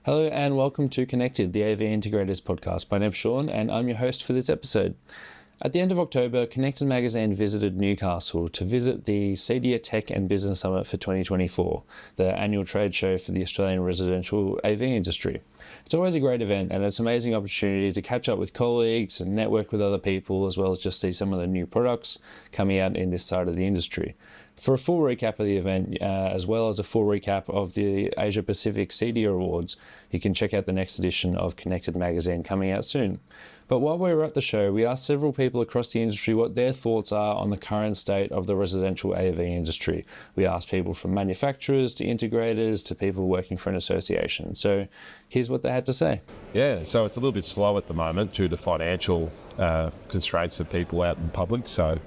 Hello and welcome to Connected, the AV Integrators podcast. My name's Sean and I'm your host for this episode. At the end of October, Connected Magazine visited Newcastle to visit the CEDIA Tech+Business Summit for 2024, the annual trade show for the Australian residential AV industry. It's always a great event and it's an amazing opportunity to catch up with colleagues and network with other people, as well as just see some of the new products coming out in this side of the industry. For a full recap of the event, as well as a full recap of the Asia Pacific CEDIA Awards, you can check out the next edition of Connected Magazine coming out soon. But while we were at the show, we asked several people across the industry what their thoughts are on the current state of the residential AV industry. We asked people from manufacturers to integrators to people working for an association. So here's what they had to say. Yeah, so it's a little bit slow at the moment due to financial constraints of people out in public. So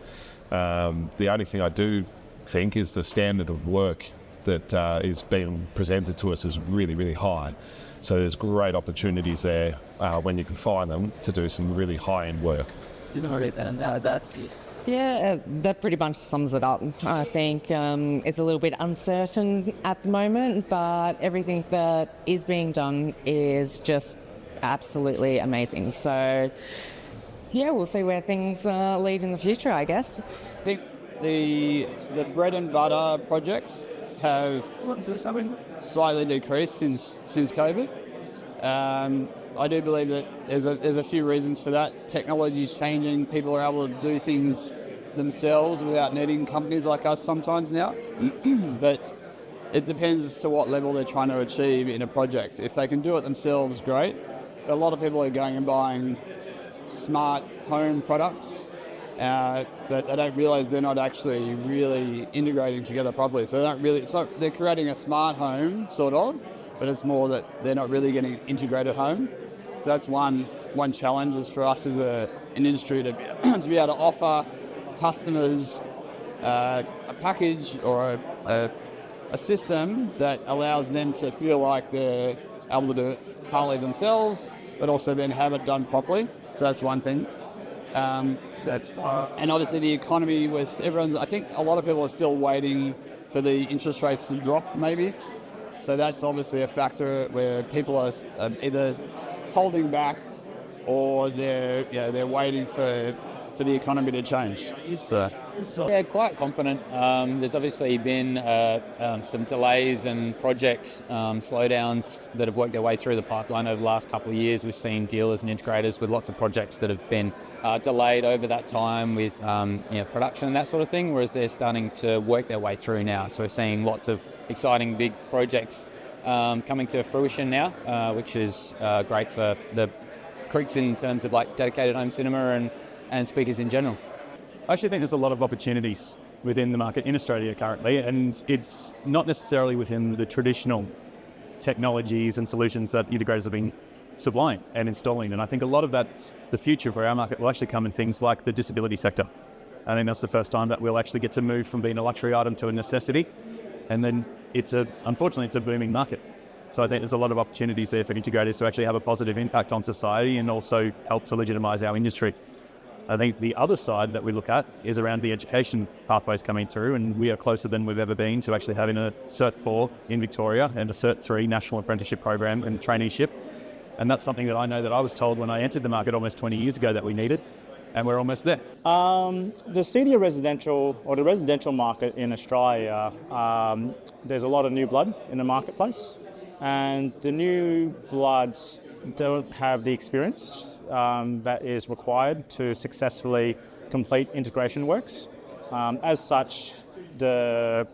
the only thing I do think is the standard of work that is being presented to us is really, really high. So there's great opportunities there when you can find them to do some really high-end work. Yeah, that pretty much sums it up. I think it's a little bit uncertain at the moment, but everything that is being done is just absolutely amazing. So yeah, we'll see where things lead in the future, I guess. I think the bread and butter projects have slightly decreased since COVID. I do believe that there's a few reasons for that. Technology is changing. People are able to do things themselves without needing companies like us sometimes now. But it depends as to what level they're trying to achieve in a project. If they can do it themselves, great. But a lot of people are going and buying smart home products, but they don't realise they're not actually really integrating together properly. So they're creating a smart home, sort of, but it's more that they're not really getting an integrated home. So that's one challenge is for us as an industry to be able to offer customers a package or a system that allows them to feel like they're able to do it partly themselves, but also then have it done properly. So that's one thing. And obviously the economy with I think a lot of people are still waiting for the interest rates to drop maybe. So that's obviously a factor where people are either holding back or they're waiting for the economy to change. Yeah, quite confident. There's obviously been some delays and project slowdowns that have worked their way through the pipeline over the last couple of years. We've seen dealers and integrators with lots of projects that have been delayed over that time with production and that sort of thing, whereas they're starting to work their way through now. So we're seeing lots of exciting big projects coming to fruition now, which is great for the creeks in terms of like dedicated home cinema and speakers in general. I actually think there's a lot of opportunities within the market in Australia currently, and it's not necessarily within the traditional technologies and solutions that integrators have been supplying and installing. And I think a lot of that, the future for our market will actually come in things like the disability sector. I think that's the first time that we'll actually get to move from being a luxury item to a necessity. And then unfortunately, it's a booming market. So I think there's a lot of opportunities there for integrators to actually have a positive impact on society and also help to legitimise our industry. I think the other side that we look at is around the education pathways coming through, and we are closer than we've ever been to actually having a Cert 4 in Victoria and a Cert 3 National Apprenticeship Program and traineeship. And that's something that I know that I was told when I entered the market almost 20 years ago that we needed, and we're almost there. The CEDIA residential market in Australia, there's a lot of new blood in the marketplace, and the new bloods don't have the experience that is required to successfully complete integration works. As such, the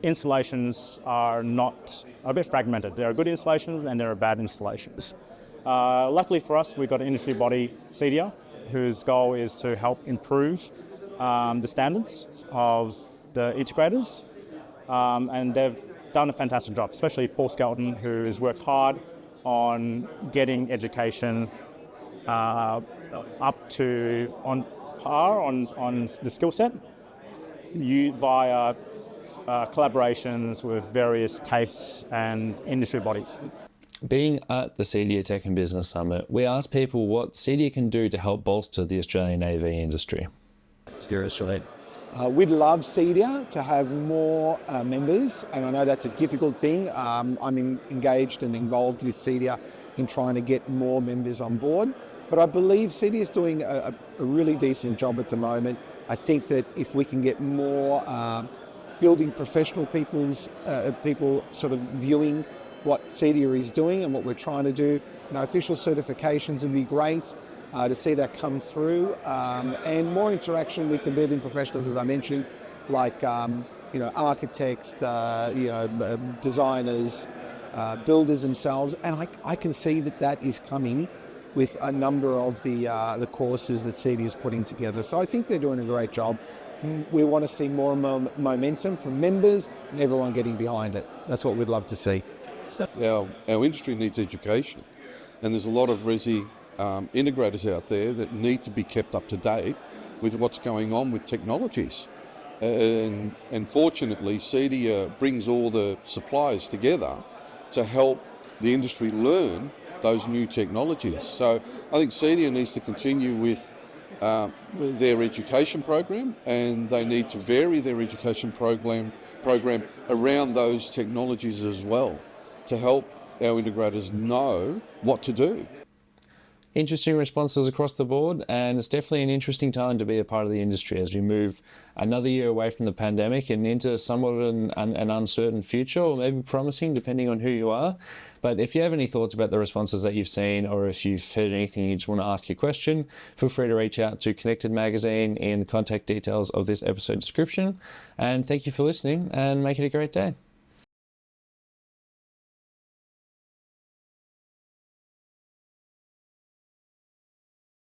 installations are a bit fragmented. There are good installations and there are bad installations. Luckily for us, we've got an industry body, CEDIA, whose goal is to help improve the standards of the integrators, and they've done a fantastic job, especially Paul Skelton, who has worked hard on getting education up to on par on the skill set via collaborations with various TAFEs and industry bodies. Being at the CEDIA Tech+Business Summit, we asked people what CEDIA can do to help bolster the Australian AV industry. We'd love CEDIA to have more members, and I know that's a difficult thing. I'm engaged and involved with CEDIA in trying to get more members on board, but I believe CEDIA is doing a really decent job at the moment. I think that if we can get more building professional people sort of viewing what CEDIA is doing and what we're trying to do, official certifications would be great. To see that come through, and more interaction with the building professionals, as I mentioned, like architects, designers, builders themselves, and I can see that is coming with a number of the courses that CEDIA is putting together. So I think they're doing a great job. We want to see more momentum from members and everyone getting behind it. That's what we'd love to see. Our industry needs education, and there's a lot of resi integrators out there that need to be kept up to date with what's going on with technologies. And fortunately, CEDIA brings all the suppliers together to help the industry learn those new technologies. So I think CEDIA needs to continue with their education program, and they need to vary their education program around those technologies as well to help our integrators know what to do. Interesting responses across the board, and it's definitely an interesting time to be a part of the industry as we move another year away from the pandemic and into somewhat of an uncertain future, or maybe promising, depending on who you are. But if you have any thoughts about the responses that you've seen, or if you've heard anything you just want to ask your question, feel free to reach out to Connected Magazine in the contact details of this episode description. And thank you for listening, and make it a great day.